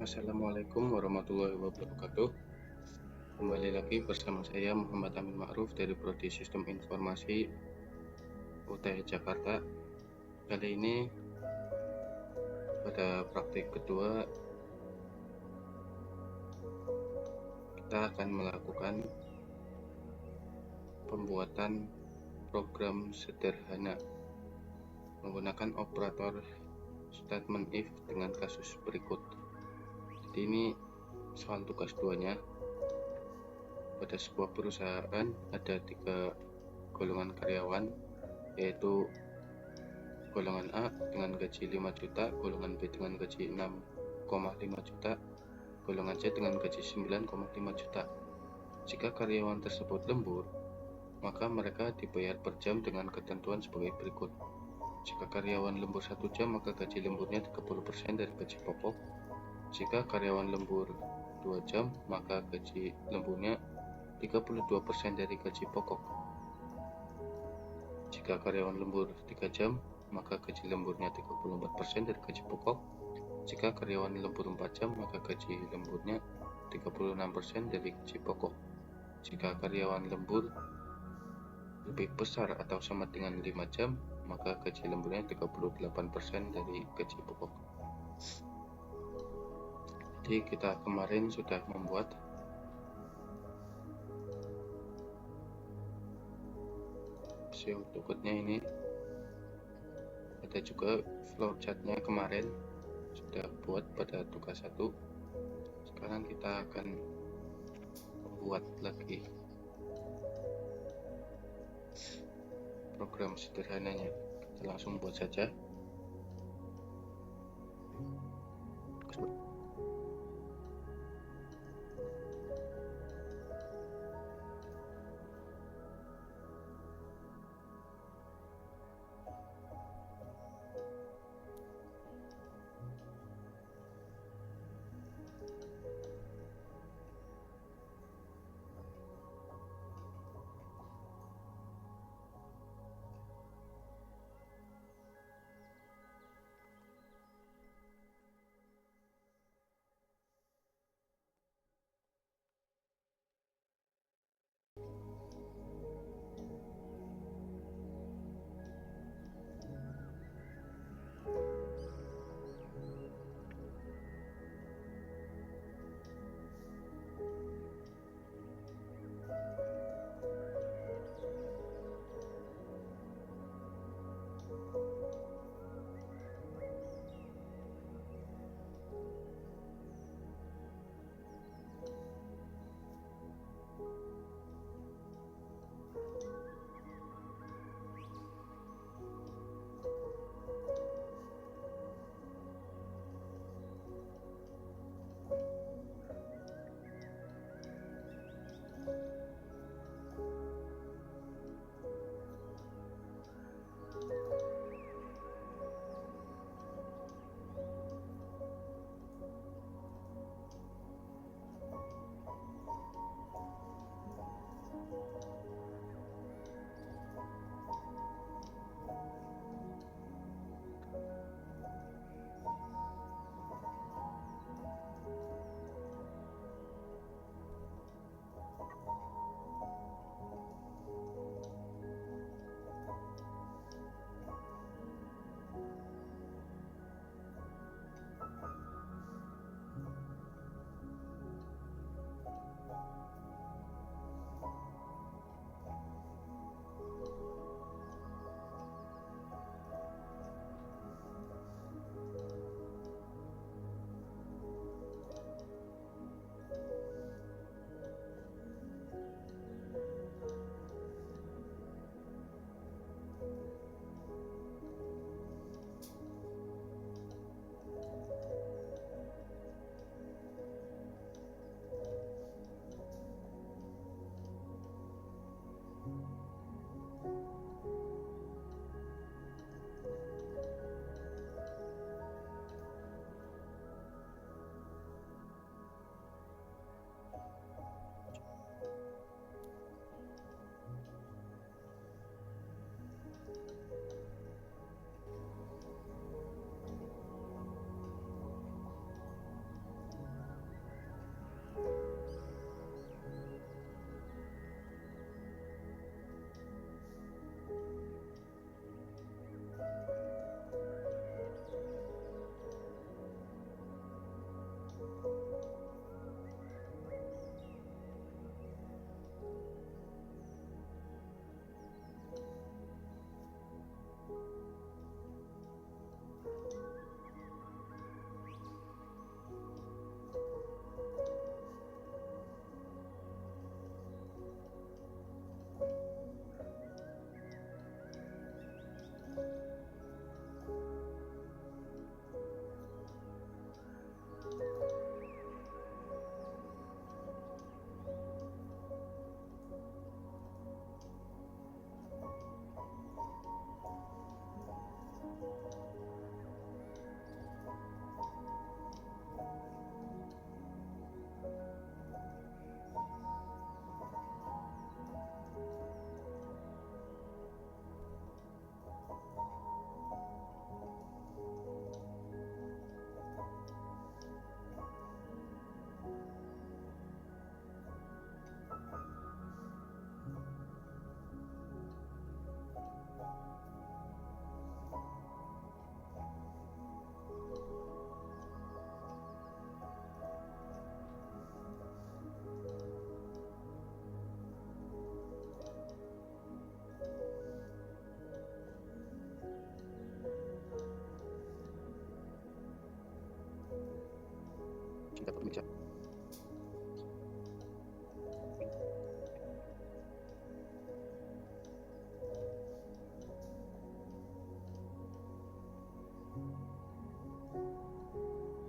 Assalamualaikum warahmatullahi wabarakatuh. Kembali lagi bersama saya Muhammad Amin Ma'ruf dari Prodi Sistem Informasi UTH Jakarta. Kali ini pada praktik kedua kita akan melakukan pembuatan program sederhana menggunakan operator statement if dengan kasus berikut. Jadi ini soal tugas 2-nya. Pada sebuah perusahaan ada 3 golongan karyawan, yaitu golongan A dengan gaji 5 juta, golongan B dengan gaji 6,5 juta, golongan C dengan gaji 9,5 juta. Jika karyawan tersebut lembur, maka mereka dibayar per jam dengan ketentuan sebagai berikut. Jika karyawan lembur 1 jam, maka gaji lemburnya 30% dari gaji pokok. Jika karyawan lembur 2 jam, maka gaji lemburnya 32% dari gaji pokok. Jika karyawan lembur 3 jam, maka gaji lemburnya 34% dari gaji pokok. Jika karyawan lembur 4 jam, maka gaji lemburnya 36% dari gaji pokok. Jika karyawan lembur lebih besar atau sama dengan 5 jam, maka gaji lemburnya 38% dari gaji pokok. Jadi kita kemarin sudah membuat berikutnya ini. Ada juga flowchartnya kemarin sudah buat pada tugas 1. Sekarang kita akan buat lagi program sederhananya. Kita langsung buat saja. Java.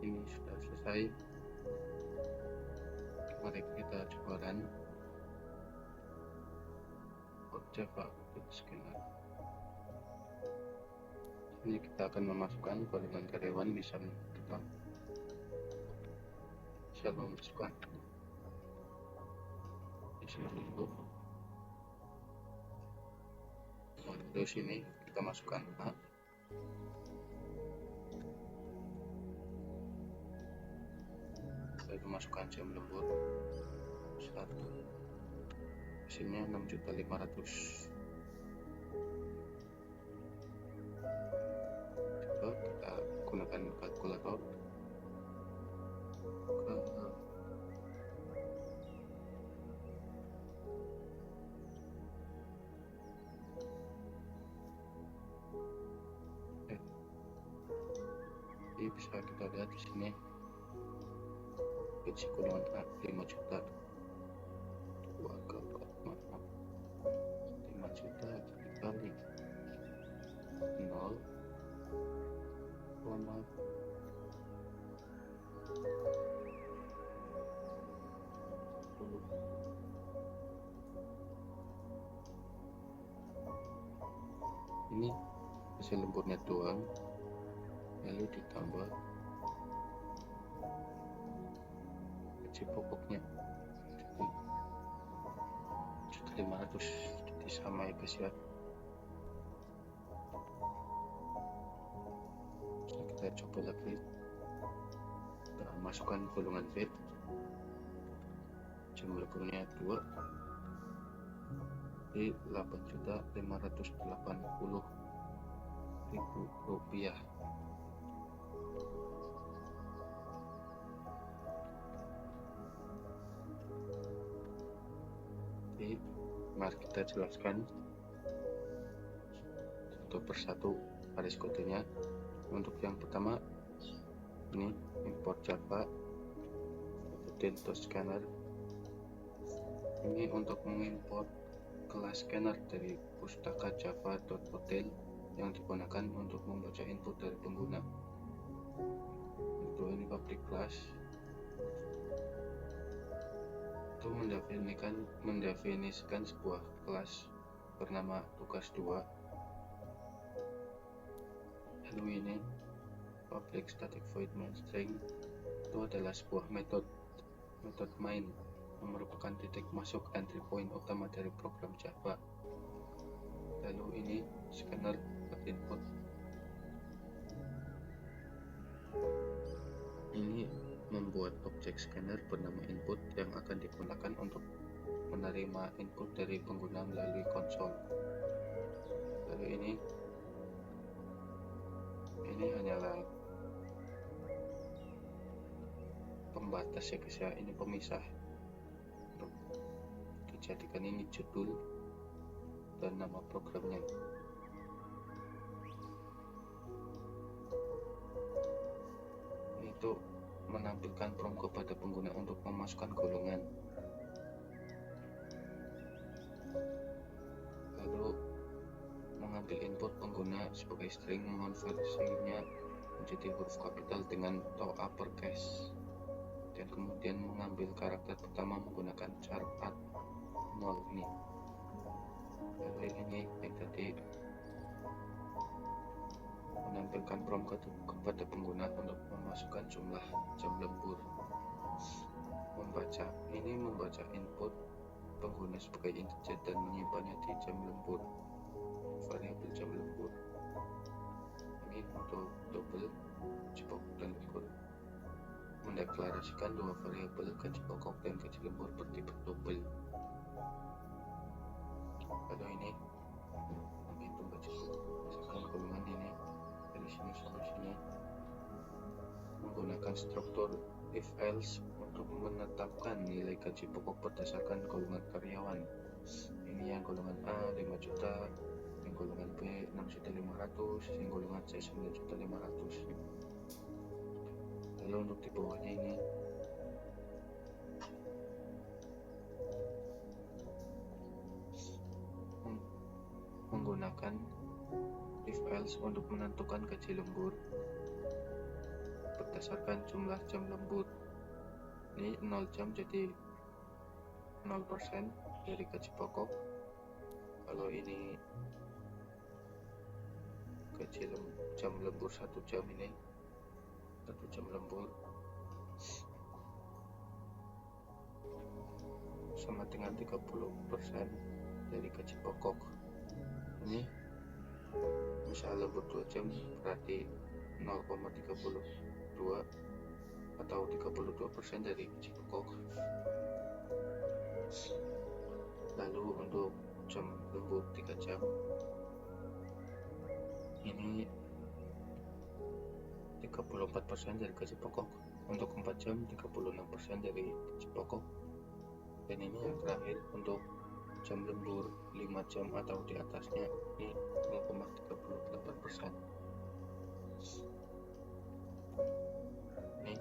Ini sudah selesai. Mari kita coba run Java Output Scanner. Ini kita akan memasukkan golongan karyawan, misalnya kita bisa memasukkan di sini dulu. Terus ini kita masukkan A. Lalu masukkan jam lembur 1. Hasilnya 6.500.000. Coba kita gunakan kalkulator. Jadi bisa kita lihat di sini gaji golongan A 5 juta. 5 juta dikali 0, ini hasil lemburnya doang, lalu ditambah gaji pokoknya, jadi 1.500.000. jadi sama ya guys ya. Kita coba lagi, kita masukkan golongan B, jam lemburnya 2 di 8.580.000 rupiah. Jadi mari kita jelaskan satu persatu baris kodenya. Untuk yang pertama, ini import Java Output Scanner. Ini untuk mengimport kelas scanner dari pustaka java.hotel yang digunakan untuk membaca input dari pengguna. Untuk ini public class itu mendefinisikan sebuah kelas bernama tugas 2. Lalu ini public static void main string itu adalah sebuah metode main yang merupakan titik masuk entry point utama dari program Java. Lalu ini scanner input. Ini membuat objek scanner bernama input yang akan digunakan untuk menerima input dari pengguna melalui konsol. Lalu ini hanyalah pembatas ya guys ya, ini pemisah. Untuk dijadikan ini judul dan nama programnya. Itu menampilkan prompt kepada pengguna untuk memasukkan golongan. Lalu mengambil input pengguna sebagai string, mengonversinya menjadi huruf kapital dengan to uppercase, dan kemudian mengambil karakter pertama menggunakan char add 0 ini. Lalu ini yang tadi menampilkan prompt kepada pengguna untuk memasukkan jumlah jam lembur. Membaca input pengguna sebagai integer dan menyimpannya di jam lembur, variabel jam lembur. Ini untuk double gaji pokok dan lembur, mendeklarasikan dua variabel gaji pokok dan gaji lembur bertipe double. Lalu ini menghitung gaji pokok berdasarkan golongan ini dari sini sampai sini, menggunakan struktur if else untuk menetapkan nilai gaji pokok berdasarkan golongan karyawan. Ini yang golongan A 5 juta, yang golongan B 6.500.000, yang golongan C 9.500.000. Lalu untuk di bawahnya ini else untuk menentukan gaji lembur berdasarkan jumlah jam lembur. Ini 0 jam jadi 0% dari gaji pokok. Kalau ini gaji jam lembur 1 jam, ini 1 jam lembur sama dengan 30% dari gaji pokok. Ini misalnya lembur 2 jam berarti 0,32 atau 32% dari gaji pokok. Lalu untuk jam lembur 3 jam ini 34% dari gaji pokok. Untuk 4 jam 36% dari gaji pokok. Dan ini yang terakhir untuk jam lembur 5 jam atau di atasnya, ini 0,38%. Ini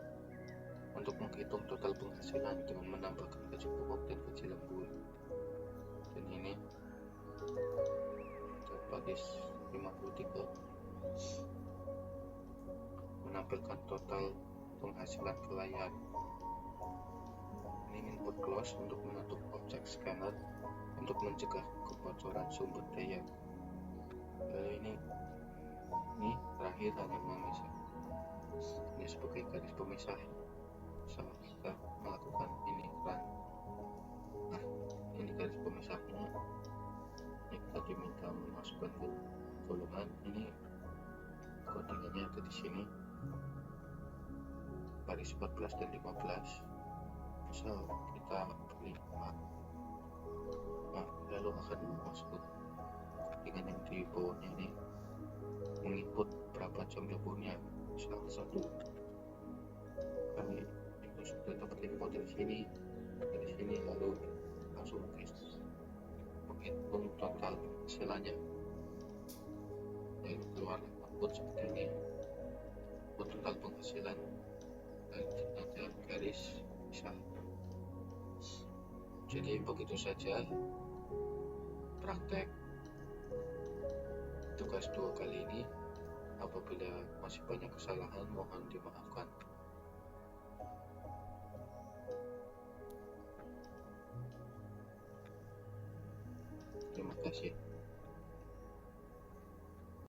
untuk menghitung total penghasilan dengan menambahkan gaji pokok dan gaji lembur. Dan ini baris 53 menampilkan total penghasilan klien. Ini input close untuk menutup objek scanner untuk mencegah kebocoran sumber daya. Lalu ini terakhir hanya memisah. Ini sebagai garis pemisah. Sama kita melakukan ini run. Nah, ini garis pemisahnya. Ini kita diminta memasukkan golongan. Ini codingannya ada di sini. Baris 14 dan 15. Misal kita pilih A. Nah, lalu akan masuk codingan yang di bawahnya ini, menginput berapa jam lemburnya. Misal 1. Kami itu sudah dapat info dari sini, lalu langsung menghitung total penghasilannya. Lalu keluar output seperti ini, total penghasilan, dan ada garis pisah. Jadi begitu saja praktek tugas 2 kali ini. Apabila masih banyak kesalahan, mohon dimaafkan. Terima kasih.